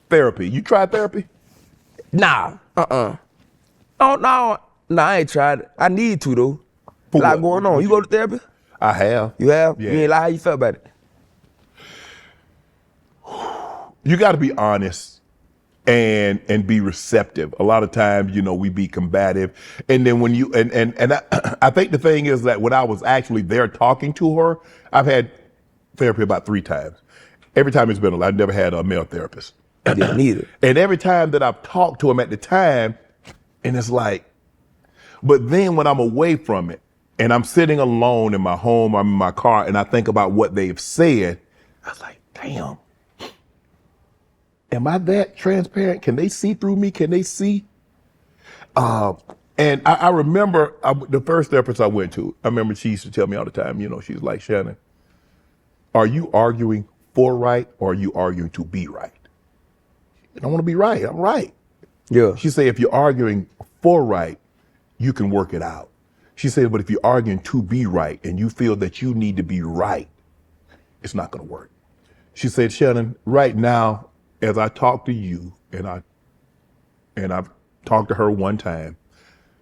Therapy. You tried therapy? Nah. Oh, no. Nah, I ain't tried it. I need to, though. For A lot what? going on. You go to therapy? I have. You have? Yeah. You ain't lie, how you felt about it? You got to be honest and be receptive. A lot of times, you know, we be combative. And then when you, and I think the thing is that when I was actually there talking to her, I've had therapy about 3 times. Every time it's been a lot. I've never had a male therapist. Yeah, neither. And every time that I've talked to him at the time, and it's like, but then when I'm away from it and I'm sitting alone in my home, I'm in my car, and I think about what they've said, I was like, damn, am I that transparent? Can they see through me? Can they see? And I remember the first therapist I went to, I remember she used to tell me all the time, you know, she's like, Shannon, are you arguing for right or are you arguing to be right? I don't want to be right. I'm right. Yeah. She said, if you're arguing for right, you can work it out. She said, but if you're arguing to be right and you feel that you need to be right, it's not going to work. She said, Shannon, right now, as I talk to you and I've talked to her one time,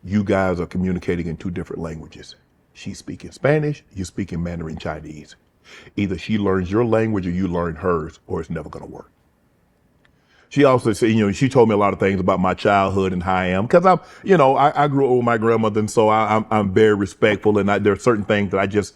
you guys are communicating in 2 different languages. She's speaking Spanish, you're speaking Mandarin Chinese. Either she learns your language or you learn hers, or it's never going to work. She also said, you know, she told me a lot of things about my childhood and how I am, because I'm, you know, I grew up with my grandmother, and so I'm very respectful, and there are certain things that I just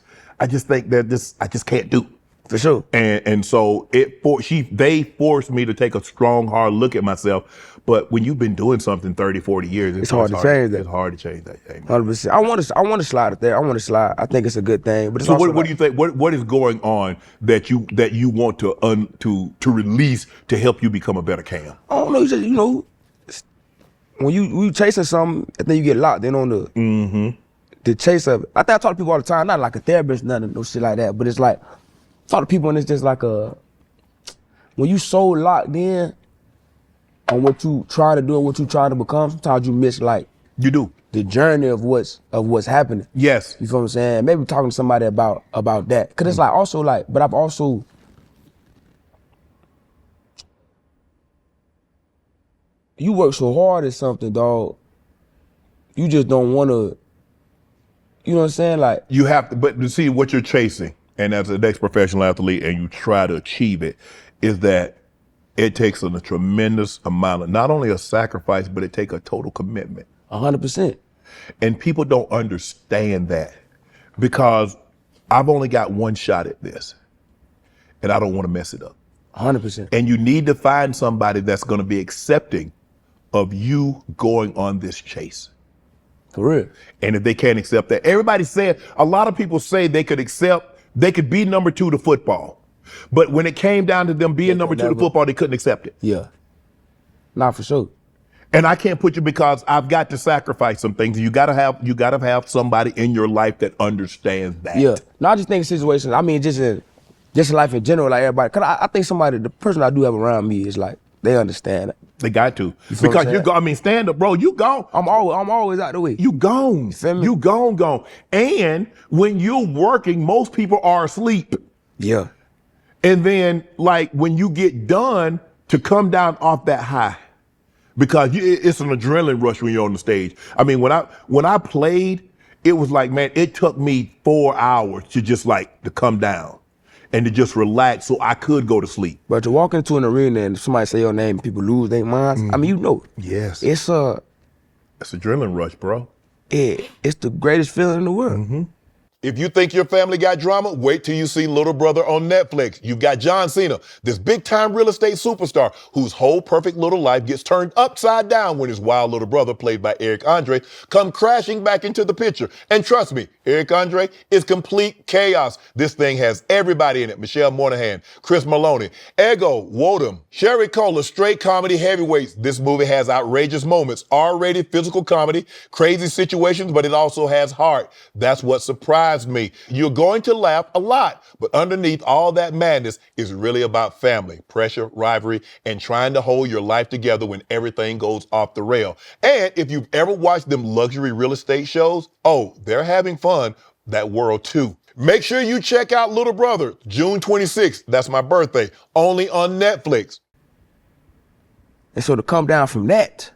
think that I just can't do. For sure. And so they forced me to take a strong, hard look at myself. But when you've been doing something 30, 40 years, it's hard to change that. It's hard to change that. 100%. I want to slide it there. I want to slide. I think it's a good thing. But it's so also what do you think? What is going on that you want to release to help you become a better Cam? I don't know. You know, when you chasing something, I think you get locked in on the chase of it. I think I talk to people all the time, not like a therapist, nothing, no shit like that. But it's like, talk to people and it's just like when you so locked in on what you try to do and what you try to become, sometimes you miss you do the journey of what's happening. Yes. You feel what I'm saying? Maybe talking to somebody about that. Cause it's like also like, but I've also, you work so hard at something, dog. You just don't wanna, you know what I'm saying? Like, you have to, but to see what you're chasing, and as an ex-professional athlete, and you try to achieve it, is that it takes a tremendous amount of, not only a sacrifice, but it takes a total commitment. 100%. And people don't understand that, because I've only got one shot at this and I don't want to mess it up. 100%. And you need to find somebody that's going to be accepting of you going on this chase. For real. And if they can't accept that, everybody said, a lot of people say they could be number 2 to football. But when it came down to them being number 2 to football, they couldn't accept it. Yeah. Not for sure. And I can't put you, because I've got to sacrifice some things. You gotta have somebody in your life that understands that. Yeah. No, I just think situations, I mean, just in life in general, like everybody, cause I think the person I do have around me is like, they understand it. They got to. Because stand up, bro, you gone. I'm always out the way. You gone. You feel me? You gone. And when you're working, most people are asleep. Yeah. And then, like, when you get done, to come down off that high, because it's an adrenaline rush when you're on the stage. I mean, when I played, it was like, man, it took me 4 hours to just to come down and to just relax so I could go to sleep. But to walk into an arena and somebody say your name and people lose their minds, I mean, you know. Yes. It's adrenaline rush, bro. It's the greatest feeling in the world. Mm-hmm. If you think your family got drama, wait till you see Little Brother on Netflix. You've got John Cena, this big-time real estate superstar whose whole perfect little life gets turned upside down when his wild little brother, played by Eric Andre, come crashing back into the picture. And trust me, Eric Andre is complete chaos. This thing has everybody in it. Michelle Monaghan, Chris Maloney, Ego, Woodham, Sherry Cola, straight comedy heavyweights. This movie has outrageous moments, R-rated physical comedy, crazy situations, but it also has heart. That's what surprised me. You're going to laugh a lot, but underneath all that madness is really about family, pressure, rivalry, and trying to hold your life together when everything goes off the rail. And if you've ever watched them luxury real estate shows, they're having fun that world too. Make sure you check out Little Brother, June 26th. That's my birthday, only on Netflix. And so to come down from that,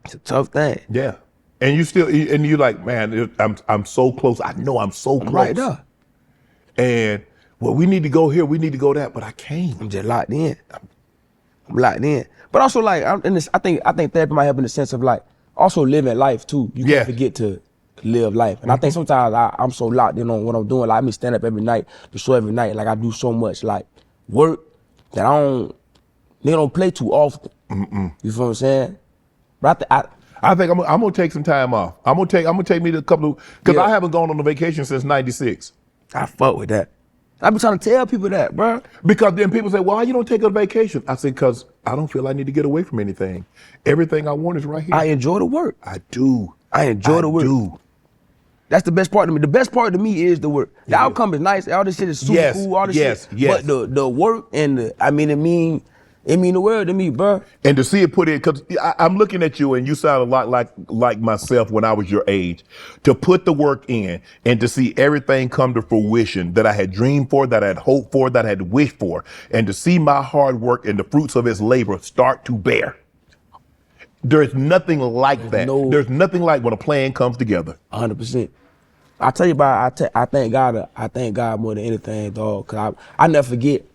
it's a tough thing. Yeah. And you still, and you like, man, I'm so close. I know I'm so close. Right there. And well, we need to go here, we need to go that, but I can't. I'm just locked in. I'm locked in. But also like I think therapy might help in the sense of like also living life too. You can't forget to live life. And I think sometimes I'm so locked in on what I'm doing. Like I may stand up every night, the show every night. Like I do so much like work that they don't play too often. You feel what I'm saying? But I think I'm gonna take some time off. I'm gonna take me to a couple of, because I haven't gone on a vacation since '96. I fuck with that. I be trying to tell people that, bro. Because then people say, well, why you don't take a vacation? I say, because I don't feel I need to get away from anything. Everything I want is right here. I enjoy the work. I do. I enjoy the work. Do. That's the best part to me. The best part to me is the work. The outcome is nice. All this shit is super cool. All this shit. But the work and it mean the world to me, bro. And to see it put in, because I'm looking at you and you sound a lot like myself when I was your age. To put the work in and to see everything come to fruition that I had dreamed for, that I had hoped for, that I had wished for, and to see my hard work and the fruits of its labor start to bear. There's nothing like that. There's nothing like when a plan comes together. 100%. I tell you about, I thank God more than anything, dog. Cause I never forget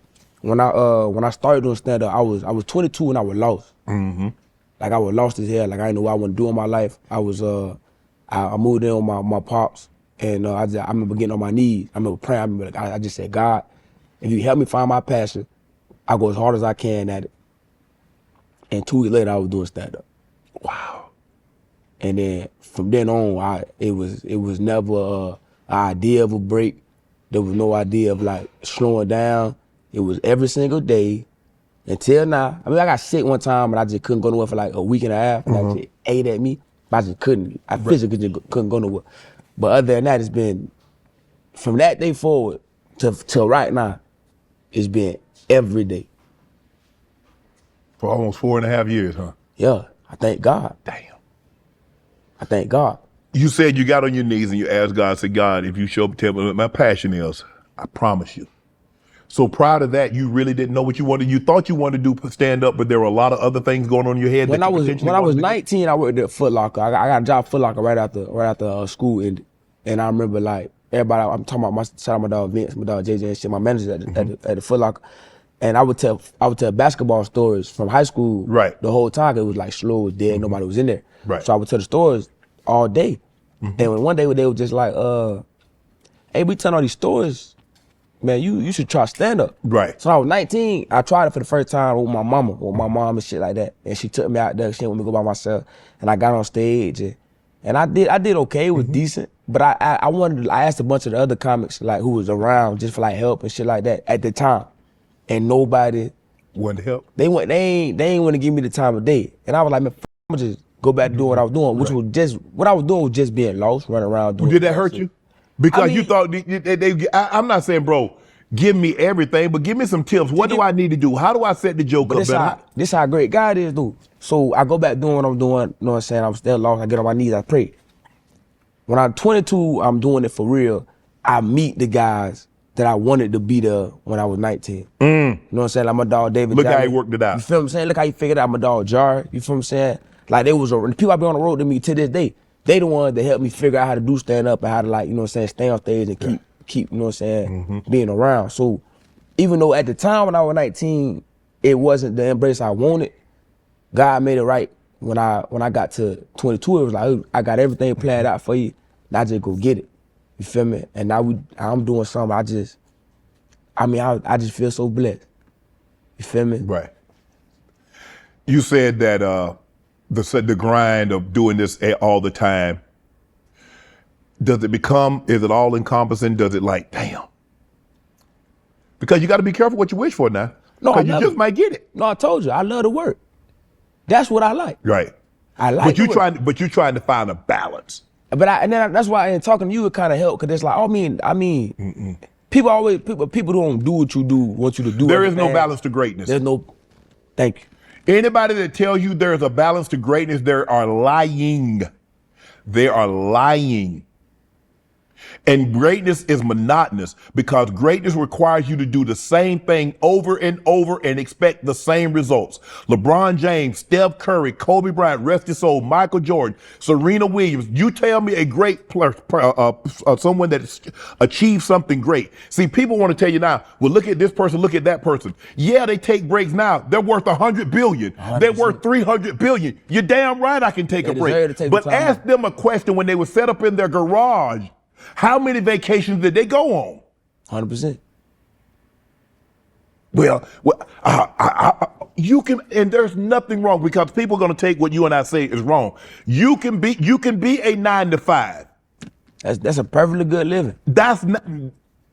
when I started doing stand up, I was 22 when I was lost. Like I was lost as hell. Like I didn't know what I want to do in my life. I was I moved in with my pops, and I remember getting on my knees. I remember praying. I remember I just said, God, if you help me find my passion, I go as hard as I can at it. And 2 weeks later, I was doing stand up. Wow. And then from then on, it was never an idea of a break. There was no idea of like slowing down. It was every single day until now. I mean, I got sick one time and I just couldn't go nowhere for like a week and a half. And I just ate at me. But I just couldn't. I physically just couldn't go nowhere. But other than that, it's been, from that day forward till right now, it's been every day. For almost 4.5 years, huh? Yeah, I thank God. Damn. I thank God. You said you got on your knees and you asked God, say, God, if you show up, tell me what my passion is, I promise you. So prior to that, you really didn't know what you wanted. You thought you wanted to do stand up, but there were a lot of other things going on in your head. When I was 19, I worked at Foot Locker. I got a job at Foot Locker right after school ended. And I remember like everybody, I'm talking about shout out my dog Vince, my dog JJ and shit, my manager at the Foot Locker. And I would tell basketball stories from high school the whole time. It was like slow, was dead, nobody was in there. Right. So I would tell the stories all day. And one day they were just like, hey, we telling all these stories, man, you should try stand up. Right. So I was 19, I tried it for the first time with my mom and shit like that. And she took me out there, she didn't want me to go by myself. And I got on stage and I did okay, it was decent. But I asked a bunch of the other comics like who was around just for like help and shit like that at the time. And nobody wanted to help. They ain't want to give me the time of day. And I was like, man, I'm gonna just go back to doing what I was doing, which was just what I was doing was just being lost, running around doing. Did that hurt you? Because you thought I'm not saying, bro, give me everything, but give me some tips. What do I need to do? How do I set the joke up better? This how great God is, dude. So I go back doing what I'm doing, you know what I'm saying? I'm still lost. I get on my knees, I pray. When I'm 22, I'm doing it for real. I meet the guys that I wanted to be there when I was 19. You know what I'm saying? Like my dog David. Look how he worked it out. You feel what I'm saying? Look how he figured out my dog Jar. You feel what I'm saying? Like they was the people I be on the road to me to this day. They the ones that helped me figure out how to do stand up and how to like, you know what I'm saying, stay on stage and keep, you know what I'm saying, being around. So even though at the time when I was 19, it wasn't the embrace I wanted, God made it right. When I got to 22, it was like, I got everything planned out for you. Now just go get it. You feel me? And now I'm doing something. I just feel so blessed. You feel me? Right. You said that the grind of doing this all the time, is it all encompassing? Does it like, damn? Because you got to be careful what you wish for now. No, because you just might get it. No, I told you, I love to work. That's what I like. Right. I like. But you're trying to find a balance. But that's why in talking to you it kind of helped, because it's like, I mean, people don't do what you do, want you to do. There is no balance to greatness. There's no. Thank you. Anybody that tells you there's a balance to greatness, they are lying. They are lying. And greatness is monotonous because greatness requires you to do the same thing over and over and expect the same results. LeBron James, Steph Curry, Kobe Bryant, rest his soul, Michael Jordan, Serena Williams. You tell me a great player, someone that achieved something great. See, people want to tell you now, well, look at this person, look at that person. Yeah, they take breaks now. They're worth 100 billion. 100%. They're worth 300 billion. You're damn right I can take a break. But ask them a question when they were set up in their garage. How many vacations did they go on? 100%. Well, you can, and there's nothing wrong because people are going to take what you and I say is wrong. You can be a 9 to 5. That's a perfectly good living. That's not,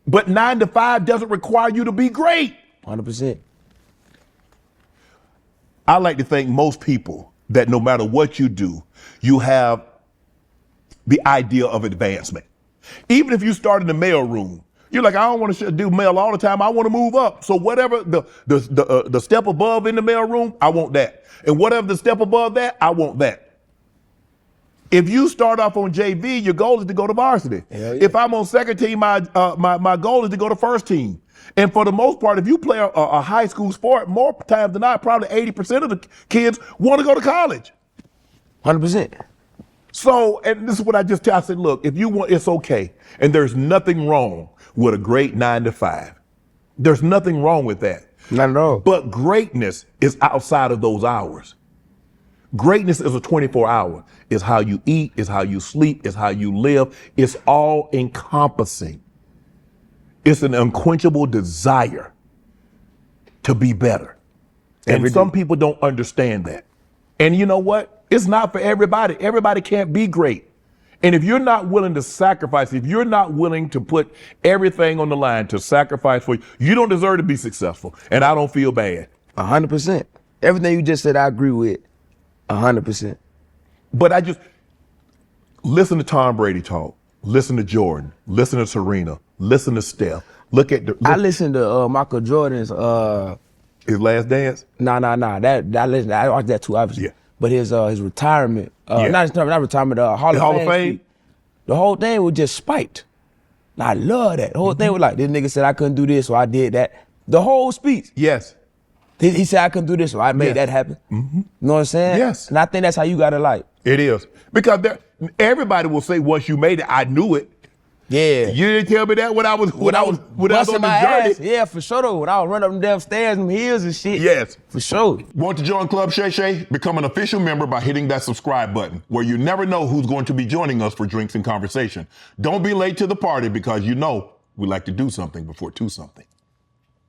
but 9 to 5 doesn't require you to be great. 100%. I like to think most people that no matter what you do, you have the idea of advancement. Even if you start in the mail room, you're like, I don't want to do mail all the time. I want to move up. So whatever the step above in the mail room, I want that. And whatever the step above that, I want that. If you start off on JV, your goal is to go to varsity. Yeah. If I'm on second team, my goal is to go to first team. And for the most part, if you play a high school sport, more times than not, probably 80% of the kids want to go to college. 100%. So, and this is what I just tell. I said, look, if you want, it's okay. And there's nothing wrong with a great 9 to 5. There's nothing wrong with that. Not at all. But greatness is outside of those hours. Greatness is a 24-hour. It's how you eat, it's how you sleep, it's how you live. It's all encompassing. It's an unquenchable desire to be better. And some people don't understand that. And you know what? It's not for everybody. Everybody can't be great. And if you're not willing to sacrifice, if you're not willing to put everything on the line to sacrifice for you, you don't deserve to be successful. And I don't feel bad. 100%. Everything you just said, I agree with. 100%. But I just listen to Tom Brady talk. Listen to Jordan. Listen to Serena. Listen to Steph. I listened to Michael Jordan's his last dance. Nah. I watched that too, obviously. Yeah. But his retirement, not retirement, Hall of Fame. The whole thing was just spiked. I love that. The whole thing was like, this nigga said I couldn't do this, so I did that. The whole speech. Yes. He said I couldn't do this, so I made that happen. Mm-hmm. You know what I'm saying? Yes. And I think that's how you gotta like. It is. Because everybody will say once you made it, I knew it. Yeah. You didn't tell me that when I was on the journey. Yeah, for sure though. When I was running up them damn stairs and hills and shit. Yes. For sure. Want to join Club Shay Shay? Become an official member by hitting that subscribe button, where you never know who's going to be joining us for drinks and conversation. Don't be late to the party because you know we like to do something before two something.